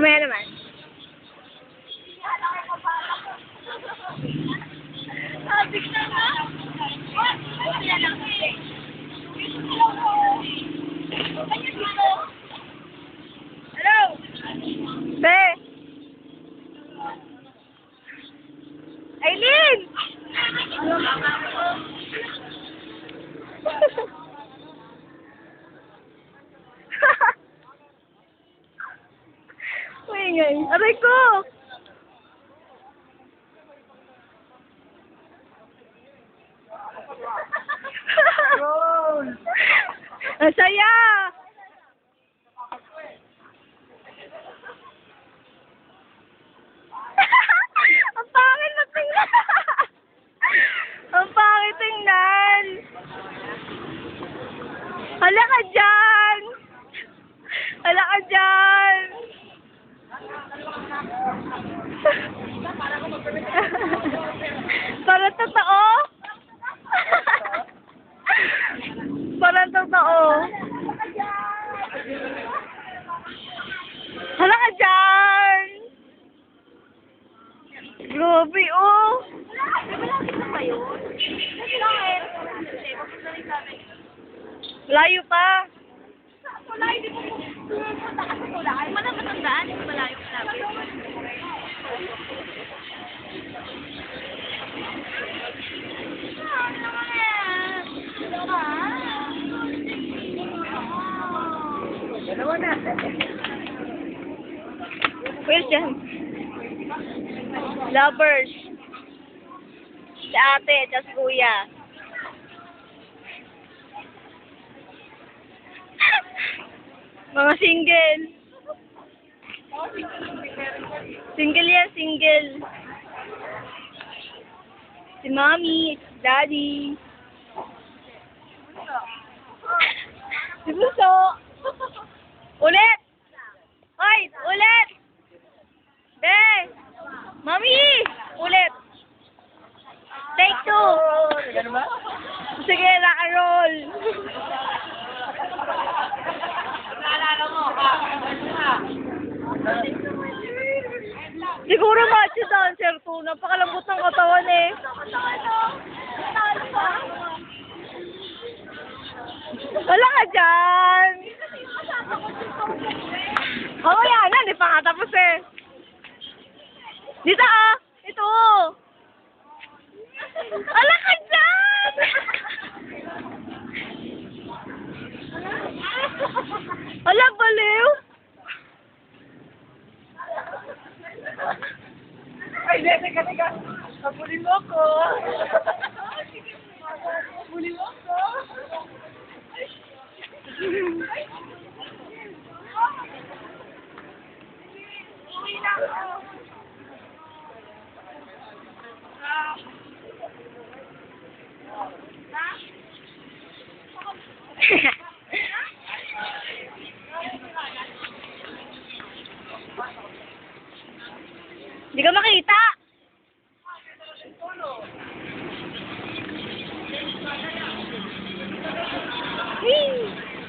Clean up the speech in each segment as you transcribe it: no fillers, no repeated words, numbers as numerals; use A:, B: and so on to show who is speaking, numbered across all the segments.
A: Mamaya naman.
B: Sabik na nga. Hello?
A: Be! Aileen! Maingay. Aray ko!
C: Roll!
A: Ang saya! Ang pangit na tingnan! Ang pangit tingnan! Hala ka dyan! Hala ka dyan! Parang totoo? Parang totoo. Hala ka dyan! Grabe, oh! Layo pa.
B: Malayo, di mo pumunta ka sa Kulay. Matandaan, di malayo ka namin.
C: Dalawa na.
A: Where's yan? Lovers. Si ate, tas kuya. Mga single. Single yan, single. Si mommy, daddy. Si Bunso. Ulit! Hoy! Ulit! Be! Mami! Ulit! Take two!
C: Ganun ba?
A: Sige, rock and roll!
B: Naalala mo,
A: Siguro macho dancer to. Napakalambot ng katawan eh. Wala ka dyan! Oo, yan na. Hindi pa nga tapos eh. Dito ah! Ito! Wala ka dyan! Wala, baliw!
C: Ay, teka. Habulin mo ko. Habulin mo ko.
B: Uwi na ako.
A: Hindi ka makita!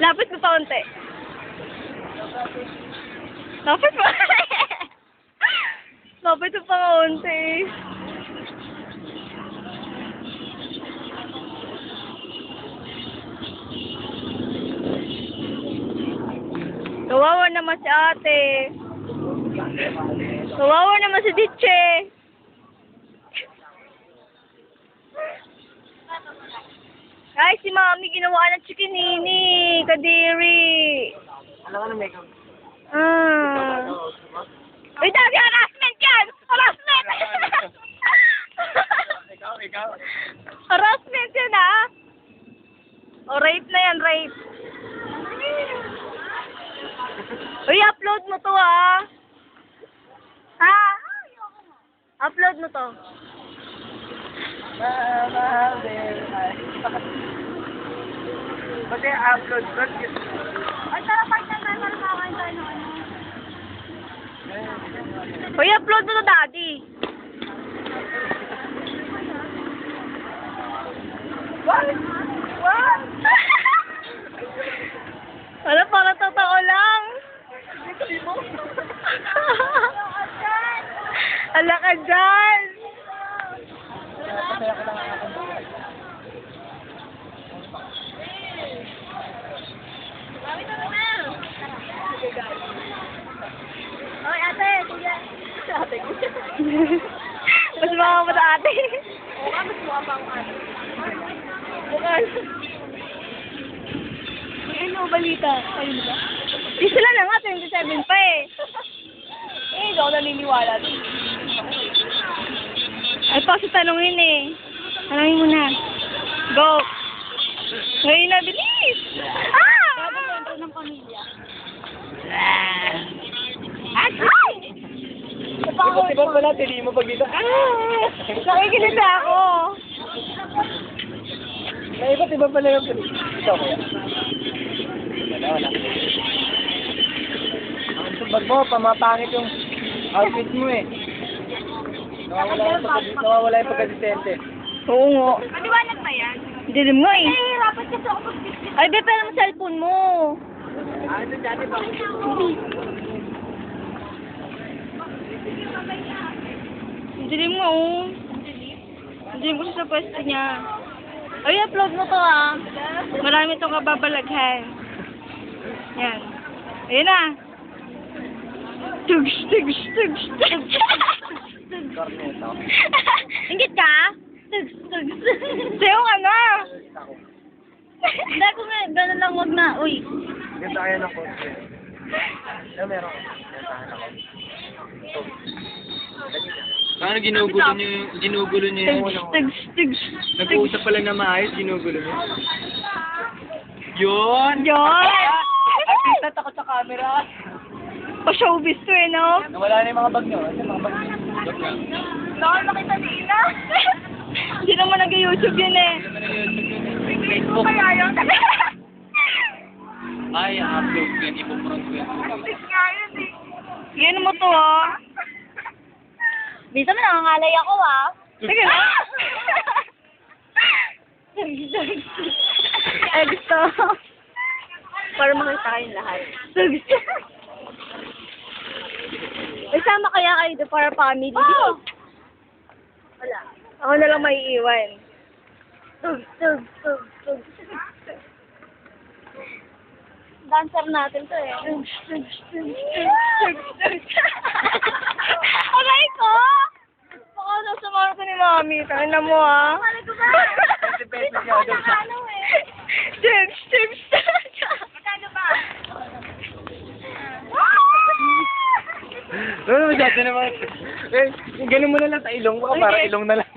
A: Lapit mo pa unti. Lapit mo. Lapit mo pa unti. Kawawa naman si ate. Kawawa naman si Ditche. Ay, si Mami ginawa ng chikinini. Kadiri.
C: Ano ka na makeup?
A: Uy, dami harassment yan! Harassment!
C: Ikaw.
A: Harassment yan, ah! O, rape na yan, rape. Uy, upload mo to, ah! Ha? Upload mo to.
C: Pati upload ko.
B: Ay, tara, part na tayo para makakain tayo ng ano.
A: Uy, upload mo to, daddy.
C: What? What?
A: Wala, parang totoo lang.
C: Hindi ko
B: pang ano.
A: Bukan.
B: Ano, balita? Ayun ba?
A: Di sila na nga, 27 pa eh.
B: Hindi ako naniniwala.
A: Ay pa kasi tanongin eh. Tanongin mo na. Go. Ngayon na, bilis!
B: Bago kwento ng pamilya.
C: Iba't iba pala, tili mo pag dito.
A: Nakikilita ako.
C: May iba't iba pala yung tili. Ito kaya. Wala. Ang subag mo, pamapangit yung outfit mo eh. Nawawala yung pagkadisente.
A: Oo nga.
B: Maliwanag na yan.
A: Dilim nga eh.
B: Nahihirapan kasi ako mag-biscuit.
A: Ay, be, pero mo cellphone mo.
C: Ito dati ba?
A: Dilim nga oh. Dilim ko siya sa pwesto niya. Ay, upload mo to ah. Marami itong kababalaghan. Yan. Ayun na. Tugs, tugs, tugs, tugs.
C: Corneto.
A: Ingit ka? Tugs, tugs. Sayo ka na. Hindi ko nga, gano'n lang wag na. Uy.
C: Ganda kaya ng kotse. Meron. Gantahan ako.
D: Paano ginugulo niyo yung...
A: Tugs, tugs, tugs.
D: Nag-uusap pala na maayos, ginugulo niyo. Yun!
A: Yun!
C: Artista takot sa camera.
A: Pa-showbiz to eh, no?
C: Nawala na yung mga bag nyo. Ano yung mga bag nyo?
B: Nakal nakita ni Ina.
A: Hindi naman nag-YouTube yun eh.
B: Facebook kaya yun.
D: Ay, upload ko yan, ipopront ko yan.
B: Astig nga yun eh.
A: Yan mo to ah. Bisa mo nangangalay ako ah. Sige na. Ay, gusto. Para makita kayong lahat. Gusto. May sama kaya kayo doon para family?
B: Oh!
A: Wala. Ako na lang may iiwan. Tug, tug, tug, tug. Dancer natin to eh. Tug, tug, tug, tug, tug, tug. Aray ko! Baka nasamahan ko ni Mami. Tangina mo ah.
B: Ano ko ba?
C: 20 pesos yun.
B: Ano eh?
A: Tips, tips.
B: Magkano ba?
C: Ano masyado naman? Eh, ganun mo na lang sa ilong. Baka para ilong na lang.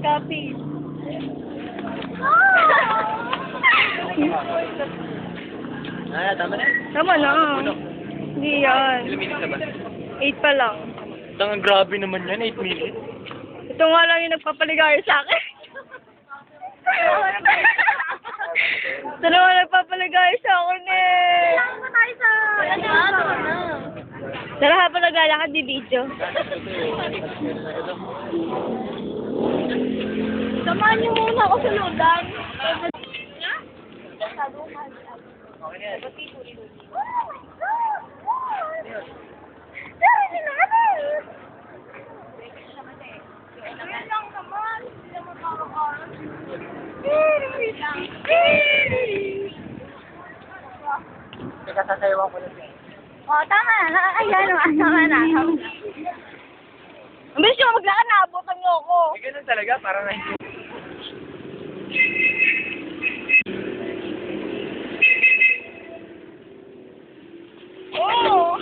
A: Copy.
C: Tama na.
A: Tama na. Hindi yan.
D: Ilang minutes na ba?
A: 8 pa lang.
D: Ang grabe naman yan, 8 minutes.
A: Ito nga lang yung nagpapaligaya sa akin. Ito naman nagpapaligaya sa akin eh.
B: Kailangan mo tayo sa... Ano na?
A: Tara ha pala galakad di video.
B: Samahan niyo muna ako sa ludan.
C: Teka, sasayawan ko lang yan.
B: Oh, tama na. Ayan, tama na.
A: Ang bilis nyo maglakad, naabutan nyo ako.
C: Eh, ganun talaga, parang na
A: Oo.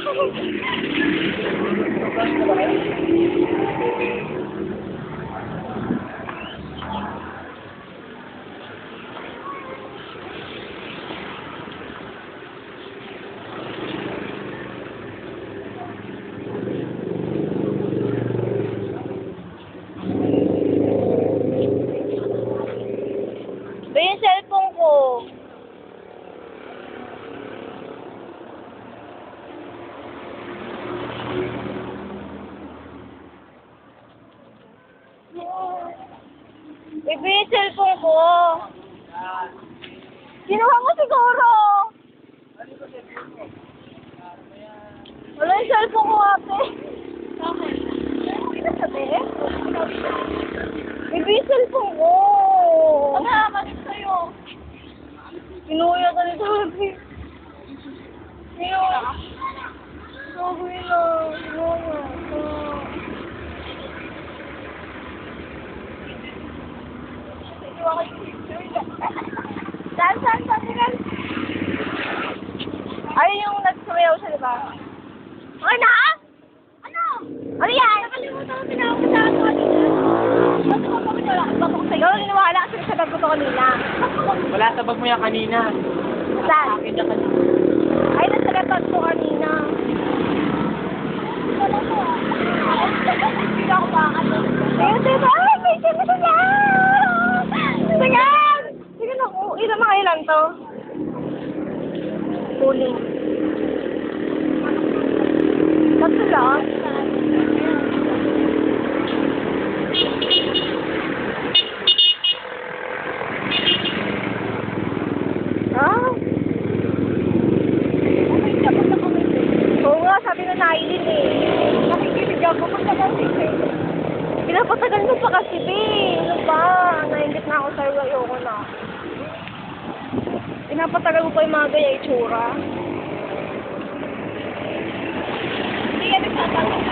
A: Ba yung cellphone ko? Iba yung cellphone ko. Kinuha mo siguro. Wala yung cellphone ko, ate.
B: Okay.
A: Ano sabi? Iba yung cellphone ko.
B: Nakakalit sa'yo.
A: Pinuya ka ni Sabi. Pinuya. Sabi na. Pinuya. Saan? Ay, yung nagsumayaw siya, di ba?
B: Okay na? Ano?
A: Ano yan?
B: Nakalimutan ko tinawag ko sa ato kanina. Ba't ko bakit wala ka ko sa'yo?
A: Ikaw, niniwala kasi sa sabi ko to kanina.
D: Wala sa bag mo yan kanina.
A: Saan?
D: Akin na kanina.
A: Ay, nasa laptop ko kanina.
B: Wala ko ah. Hindi ako makakano.
A: Ayun, diba? Ay, may sino na yan! Sige! Sige na, ilan mga ilan to? Huling. Tatlo lang? Ah? Oo nga, sabi na nailin eh. Nakikinig ako, magtagal eh. Pinapatagal mo pa kasi, be. Ano ba? Nainggit na ako sa'yo, ayoko na. Pinapatagal mo pa yung mga gaya itsura.
B: Hindi ka nagtatanong.